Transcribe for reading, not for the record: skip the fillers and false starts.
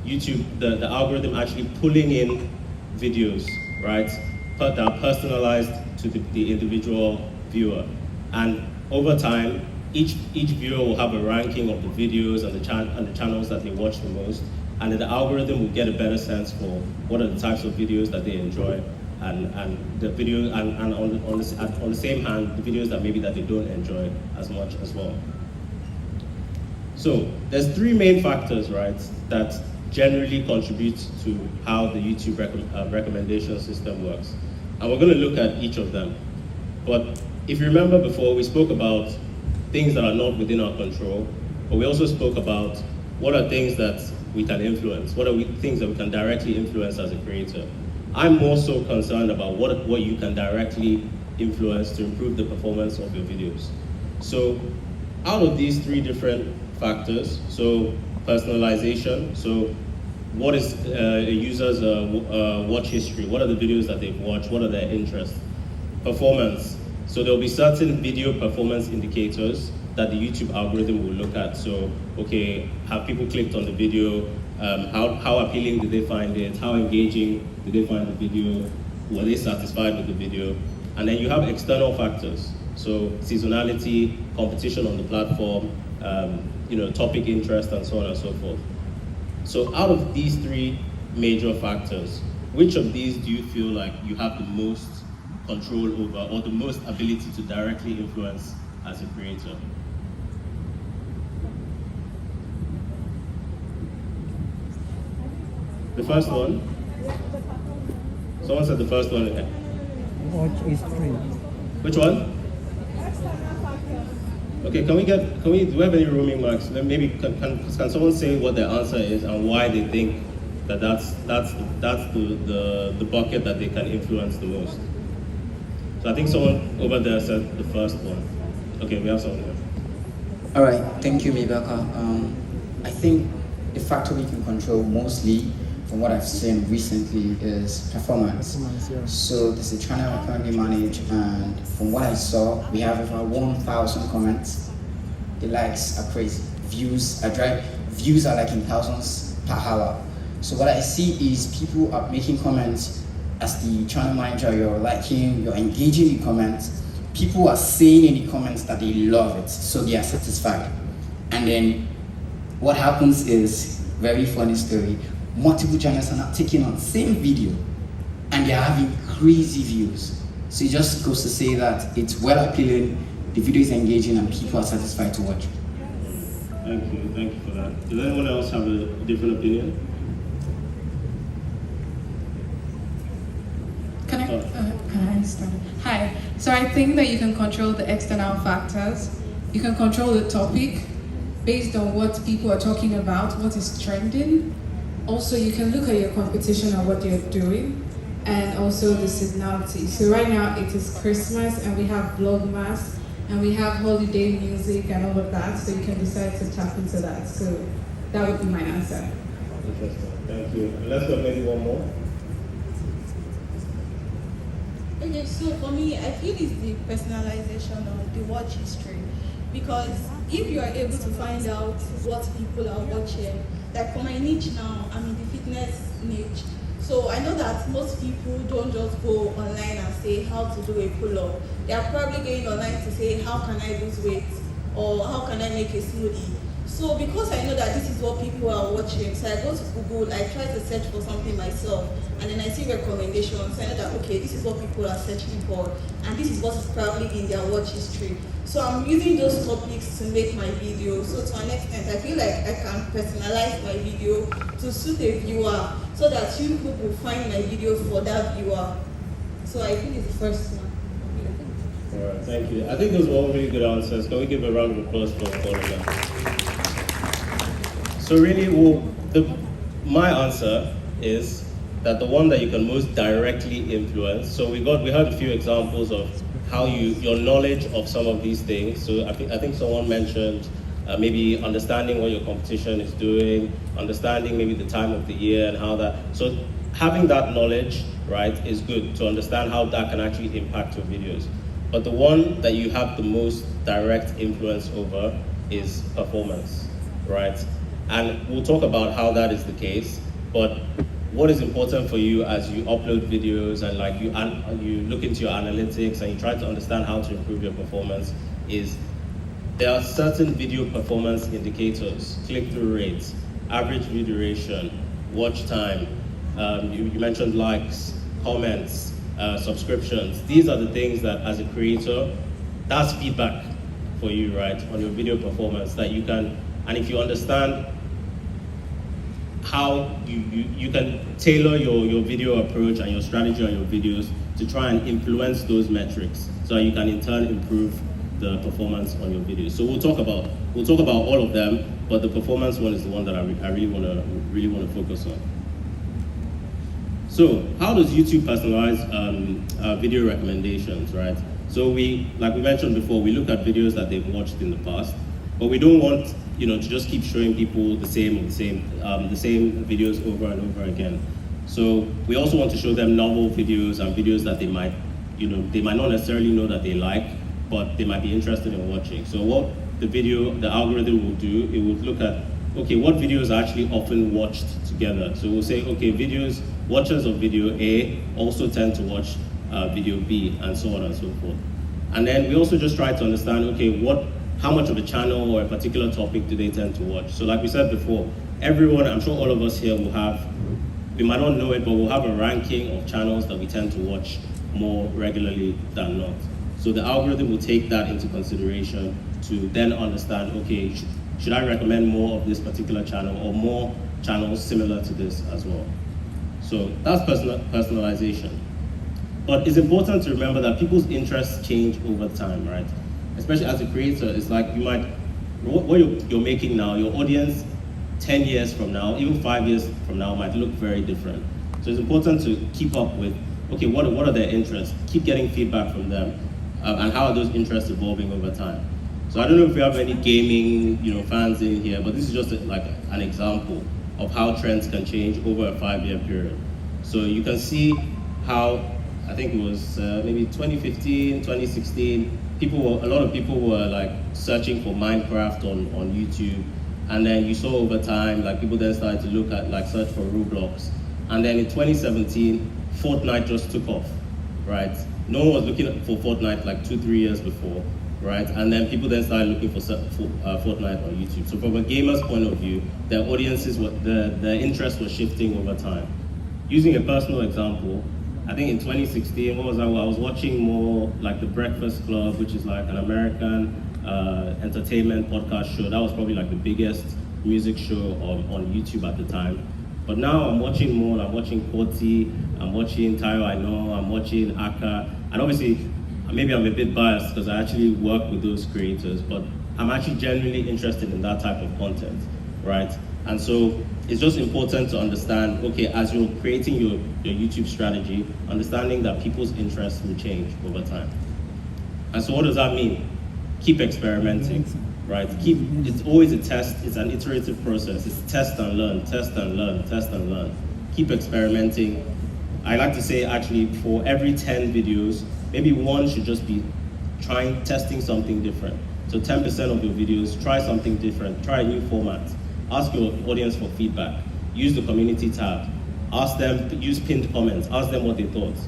YouTube, the algorithm actually pulling in videos, right, that are personalized to the individual viewer. And over time, each viewer will have a ranking of the videos and the channels that they watch the most, and then the algorithm will get a better sense for what are the types of videos that they enjoy, and the video and on the same hand, the videos that maybe that they don't enjoy as much as well. So there's three main factors, right, that generally contribute to how the YouTube recommendation system works. And we're going to look at each of them. But if you remember before, we spoke about things that are not within our control, but we also spoke about what are things that we can influence, what are things that we can directly influence as a creator. I'm more so concerned about what you can directly influence to improve the performance of your videos. So out of these three different factors, so personalization, so what is a user's watch history, what are the videos that they've watched, what are their interests. Performance, so there'll be certain video performance indicators that the YouTube algorithm will look at. So, okay, have people clicked on the video? How appealing did they find it? How engaging did they find the video? Were they satisfied with the video? And then you have external factors. So seasonality, competition on the platform, topic interest, and so on and so forth. So out of these three major factors, which of these do you feel like you have the most control over or the most ability to directly influence as a creator? The first one? Someone said the first one. Watch history. Which one? Okay, do we have any roaming marks? Then maybe can someone say what their answer is and why they think that's the bucket that they can influence the most? So I think someone over there said the first one. Okay, we have someone here. All right, thank you, Mibaka. I think the factor we can control mostly, from what I've seen recently, is performance. Yeah. So there's a channel I currently manage, and from what I saw, we have over 1,000 comments. The likes are crazy. Views are like in thousands per hour. So what I see is people are making comments. As the channel manager, you're liking, you're engaging in comments. People are saying in the comments that they love it, so they are satisfied. And then what happens is, very funny story, multiple channels are now taking on the same video and they're having crazy views. So it just goes to say that it's well appealing, the video is engaging, and people are satisfied to watch. Thank you for that. Does anyone else have a different opinion? Can I start? Hi. So I think that you can control the external factors. You can control the topic based on what people are talking about, what is trending. Also, you can look at your competition and what they're doing, and also the seasonality. So right now it is Christmas and we have Vlogmas and we have holiday music and all of that. So you can decide to tap into that. So that would be my answer. Interesting. Thank you. Let's go maybe one more. Okay, so for me, I feel it's the personalization of the watch history, because if you are able to find out what people are watching, like for my niche now, I'm in the fitness niche, so I know that most people don't just go online and say how to do a pull-up. They are probably going online to say how can I lose weight or how can I make a smoothie. So because I know that this is what people are watching, so I go to Google, I try to search for something myself, and then I see recommendations. So I know that, okay, this is what people are searching for, and this is what is probably in their watch history. So I'm using those topics to make my video. So to an extent, I feel like I can personalize my video to suit a viewer, so that YouTube will find my video for that viewer. So I think it's the first one. All right, thank you. I think those were all really good answers. Can we give a round of applause for all of them? So really, my answer is that the one that you can most directly influence. So we heard a few examples of how your knowledge of some of these things. So I think someone mentioned maybe understanding what your competition is doing, understanding maybe the time of the year and how that. So having that knowledge, right, is good to understand how that can actually impact your videos. But the one that you have the most direct influence over is performance, right? And we'll talk about how that is the case, but what is important for you as you upload videos and like you look into your analytics and you try to understand how to improve your performance is there are certain video performance indicators: click-through rates, average view duration, watch time, you mentioned likes, comments, subscriptions. These are the things that as a creator, that's feedback for you, right, on your video performance that you can, and if you understand how you can tailor your video approach and your strategy on your videos to try and influence those metrics so that you can in turn improve the performance on your videos. So we'll talk about all of them, but the performance one is the one that I really want to focus on. So how does YouTube personalize video recommendations, right? So like we mentioned before, we look at videos that they've watched in the past, but we don't want to just keep showing people the same videos over and over again. So we also want to show them novel videos and videos that they might not necessarily know that they like, but they might be interested in watching. So what the algorithm will do, it will look at, okay, what videos are actually often watched together. So we'll say, okay, watchers of video A also tend to watch video B, and so on and so forth. And then we also just try to understand, okay, how much of a channel or a particular topic do they tend to watch? So like we said before, everyone, I'm sure all of us here will have, we might not know it, but we'll have a ranking of channels that we tend to watch more regularly than not. So the algorithm will take that into consideration to then understand, okay, should I recommend more of this particular channel or more channels similar to this as well? So that's personalization. But it's important to remember that people's interests change over time, right? Especially as a creator, it's like what you're making now, your audience 10 years from now, even 5 years from now might look very different. So it's important to keep up with, okay, what are their interests? Keep getting feedback from them, and how are those interests evolving over time? So I don't know if we have any gaming fans in here, but this is just like an example of how trends can change over a 5-year period. So you can see how, I think it was maybe 2015, 2016, a lot of people were like searching for Minecraft on YouTube, and then you saw over time, like people then started to look at search for Roblox, and then in 2017, Fortnite just took off, right? No one was looking for Fortnite like 2-3 years before, right? And then people then started looking for Fortnite on YouTube. So from a gamer's point of view, their audiences, their interest was shifting over time. Using a personal example, I think in 2016, I was watching more like The Breakfast Club, which is like an American entertainment podcast show. That was probably like the biggest music show on YouTube at the time. But now I'm watching more. I'm watching Koti, I'm watching Tayo I Know, I'm watching Aka, and obviously maybe I'm a bit biased because I actually work with those creators, but I'm actually genuinely interested in that type of content, right? And so it's just important to understand, okay, as you're creating your YouTube strategy, understanding that people's interests will change over time. And so what does that mean? Keep experimenting, right? It's always a test, it's an iterative process. It's test and learn, test and learn, test and learn. Keep experimenting. I like to say actually for every 10 videos, maybe one should just be testing something different. So 10% of your videos, try something different, try a new format. Ask your audience for feedback. Use the community tab. Ask them, use pinned comments, ask them what they thought.